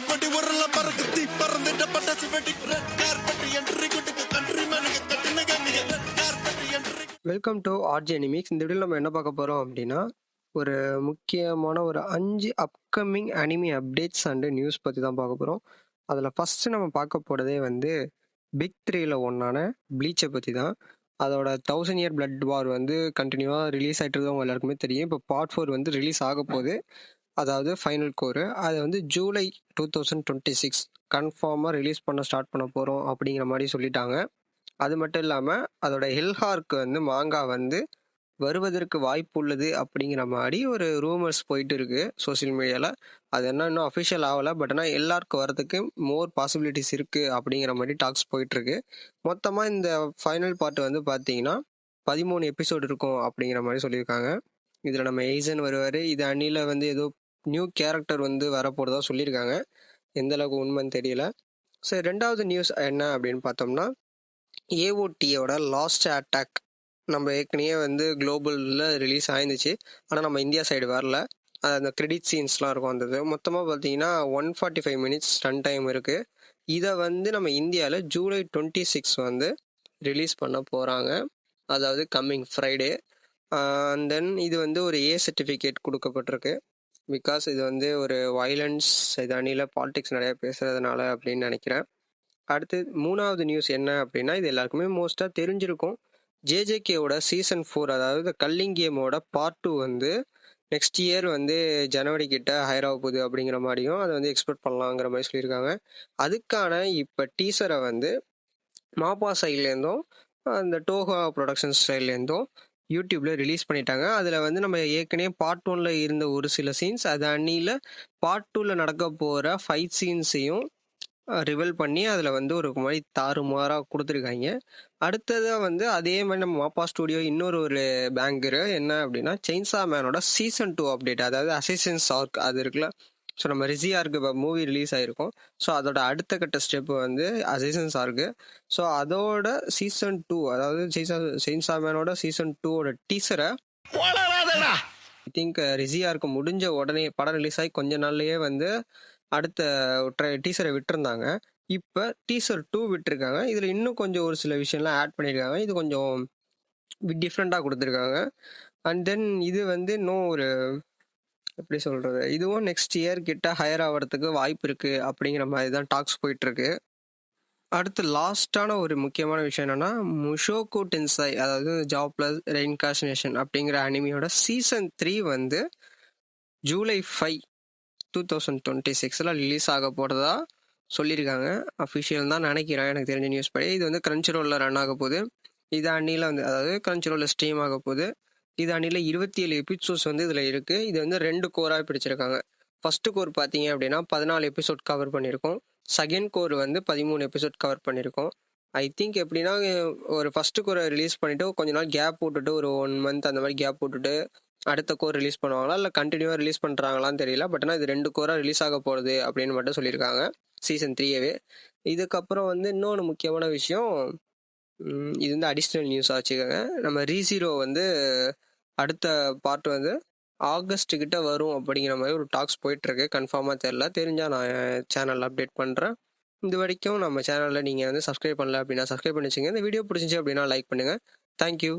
கொடி உருள பறக்குத்தி பறந்துட்ட பட்டாசு வெடி கார்பெட் என்ட்ரி குட்டுக்கு கண்ட்ரி மேனுக்கு கட்டின கண்ணிய carpet entry. Welcome to RG Animix. இந்த வீடியோவில் நம்ம என்ன பார்க்க போகிறோம் அப்படின்னா, ஒரு முக்கியமான ஒரு 5 upcoming anime updates and news பற்றி தான் பார்க்க போகிறோம். அதில் ஃபஸ்ட்டு நம்ம பார்க்க போகிறதே வந்து பிக் 3ல் ஒன்றான ப்ளீச்சை பற்றி தான். அதோட 1000 இயர் பிளட் வார் வந்து கண்டினியூவாக ரிலீஸ் ஆகிட்டு அவங்க எல்லாருக்குமே தெரியும். இப்போ பார்ட் 4 வந்து ரிலீஸ் ஆக போகுது, அதாவது ஃபைனல் கோரு. அது வந்து ஜூலை 2026 கன்ஃபார்மாக ரிலீஸ் பண்ண ஸ்டார்ட் பண்ண போகிறோம் அப்படிங்கிற மாதிரி சொல்லிட்டாங்க. அது மட்டும் இல்லாமல் அதோட ஹெல்ஹார்க்கு வந்து மாங்கா வந்து வருவதற்கு வாய்ப்பு உள்ளது அப்படிங்கிற மாதிரி ஒரு ரூமர்ஸ் போயிட்டு இருக்கு சோசியல் மீடியாவில். அது என்ன இன்னும் அஃபிஷியல் ஆகலை, பட் ஆனால் எல்லாருக்கும் வரதுக்கு மோர் பாசிபிலிட்டிஸ் இருக்குது அப்படிங்கிற மாதிரி டாக்ஸ் போயிட்டுருக்கு. மொத்தமாக இந்த ஃபைனல் பார்ட் வந்து பார்த்தீங்கன்னா 13 எபிசோடு இருக்கும் அப்படிங்கிற மாதிரி சொல்லியிருக்காங்க. இதில் நம்ம எய்சன் வருவார். இது அணியில் வந்து ஏதோ நியூ கேரக்டர் வந்து வரப்போகிறதா சொல்லியிருக்காங்க. எந்த அளவுக்கு உண்மைன்னு தெரியல. சரி, ரெண்டாவது நியூஸ் என்ன அப்படின்னு பார்த்தோம்னா, ஏஓடியோட லாஸ்ட் அட்டாக் நம்ம ஏற்கனவே வந்து குளோபலில் ரிலீஸ் ஆயிருந்துச்சு, ஆனால் நம்ம இந்தியா சைடு வரல. அந்த கிரெடிட் சீன்ஸ்லாம் இருக்கும். அந்த மொத்தமாக பார்த்தீங்கன்னா 145 மினிட்ஸ் ரன் டைம் இருக்குது. இதை வந்து நம்ம இந்தியாவில் ஜூலை 26 வந்து ரிலீஸ் பண்ண போகிறாங்க, அதாவது கம்மிங் ஃப்ரைடே. அண்ட் தென் இது வந்து ஒரு ஏ சர்டிஃபிகேட் கொடுக்கப்பட்டிருக்கு. பிகாஸ் இது வந்து ஒரு வயலன்ஸ், இது அணியில் பாலிடிக்ஸ் நிறையா பேசுகிறதுனால அப்படின்னு நினைக்கிறேன். அடுத்து மூணாவது நியூஸ் என்ன அப்படின்னா, இது எல்லாருக்குமே மோஸ்ட்டாக தெரிஞ்சிருக்கும். ஜேஜேகேவோட சீசன் 4, அதாவது கல்லிங் கேமோட பார்ட் 2 வந்து நெக்ஸ்ட் இயர் வந்து ஜனவரி கிட்ட ஹையர் ஆக போகுது அப்படிங்கிற மாதிரியும் அதை வந்து எக்ஸ்பெக்ட் பண்ணலாங்கிற மாதிரி சொல்லியிருக்காங்க. அதுக்கான இப்போ டீசரை வந்து மாப்பா சைட்லேருந்தும் அந்த டோஹா ப்ரொடக்ஷன் ஸ்டைல்லேருந்தும் யூடியூப்பில் ரிலீஸ் பண்ணிட்டாங்க. அதில் வந்து நம்ம ஏற்கனவே பார்ட் 1ல் இருந்த ஒரு சில சீன்ஸ், அது அன்னியில் பார்ட் 2ல் நடக்க போகிற ஃபைட் சீன்ஸையும் ரிவீல் பண்ணி அதில் வந்து ஒரு மாதிரி தாறுமாறாக கொடுத்துருக்காங்க. அடுத்ததாக வந்து அதே மாதிரி நம்ம மாப்பா ஸ்டூடியோ இன்னொரு பேங்கரு என்ன அப்படின்னா, செயின்சா மேனோட சீசன் 2 அப்டேட், அதாவது அசைசன்ஸ் ஆர்க் அது இருக்குல்ல. ஸோ நம்ம ரிசியாருக்கு இப்போ மூவி ரிலீஸ் ஆகிருக்கும். ஸோ அதோட அடுத்த கட்ட ஸ்டெப்பு வந்து அசைசன்ஸ் ஆர்க்கு. ஸோ அதோட சீசன் 2, அதாவது செயின்சா மேனோட சீசன் 2ஓட டீசரை ஐ திங்க் ரிசியாருக்கு முடிஞ்ச உடனே படம் ரிலீஸ் ஆகி கொஞ்ச நாள்லயே வந்து அடுத்த டீசரை விட்டுருந்தாங்க. இப்போ டீசர் 2 விட்டுருக்காங்க. இதில் இன்னும் கொஞ்சம் ஒரு சில விஷயம்லாம் ஆட் பண்ணியிருக்காங்க. இது கொஞ்சம் டிஃப்ரெண்ட்டாக கொடுத்துருக்காங்க. அண்ட் தென் இது வந்து இன்னும் ஒரு எப்படி சொல்கிறது, இதுவும் நெக்ஸ்ட் இயர் கிட்ட ஹையர் ஆகிறதுக்கு வாய்ப்பு இருக்குது அப்படிங்கிற மாதிரி தான் டாக்ஸ் போயிட்டுருக்கு. அடுத்து லாஸ்டான ஒரு முக்கியமான விஷயம் என்னென்னா, முஷோகு டென்சை, அதாவது ஜாப் ப்ளஸ் ரெயின்கார்னேஷன் அப்படிங்கிற அனிமியோட சீசன் 3 வந்து ஜூலை 5, 2026 ரிலீஸ் ஆக போகிறதா சொல்லியிருக்காங்க. அஃபிஷியல் தான் நினைக்கிறேன், எனக்கு தெரிஞ்ச நியூஸ் படி. இது வந்து கிரன்ச்ரோலில் ரன் ஆக போகுது. இது அணியில் வந்து, அதாவது கிரன்ச்ரோலில் ஸ்ட்ரீம் ஆக போகுது. இது அணியில் 27 எபிசோட்ஸ் வந்து இதில் இருக்குது. இது வந்து 2 கோராக பிடிச்சிருக்காங்க. ஃபஸ்ட்டு கோர் பார்த்தீங்க அப்படின்னா 14 எபிசோட் கவர் பண்ணியிருக்கோம். செகண்ட் கோர் வந்து 13 எபிசோட் கவர் பண்ணியிருக்கோம். ஐ திங்க் எப்படின்னா, ஒரு ஃபஸ்ட்டு கோரை ரிலீஸ் பண்ணிவிட்டு கொஞ்ச நாள் கேப் போட்டுட்டு, ஒரு 1 மந்த் அந்த மாதிரி கேப் போட்டுட்டு அடுத்த கோர் ரிலீஸ் பண்ணுவாங்களா இல்லை கண்டினியூவாக ரிலீஸ் பண்ணுறாங்களான்னு தெரியல. பட் ஆனால் இது 2 கோராக ரிலீஸ் ஆக போகிறது அப்படின்னு மட்டும் சொல்லியிருக்காங்க சீசன் 3வே. இதுக்கப்புறம் வந்து இன்னொன்று முக்கியமான விஷயம், இது வந்து அடிஷ்னல் நியூஸாக வச்சுக்கோங்க. நம்ம ரீசீரோ வந்து அடுத்த பார்ட் வந்து ஆகஸ்ட் கிட்ட வரும் அப்படிங்கிற மாதிரி ஒரு டாக்ஸ் போயிட்டுருக்கு. கன்ஃபார்மாக தெரிஞ்சால் நான் சேனலில் அப்டேட் பண்ணுறேன். இது வரைக்கும் நம்ம சேனலில் நீங்கள் வந்து சப்ஸ்கிரைப் பண்ணல அப்படின்னா சப்ஸ்கிரைப் பண்ணி வச்சுங்க. இந்த வீடியோ பிடிச்சிச்சு அப்படின்னா லைக் பண்ணுங்கள். தேங்க்யூ.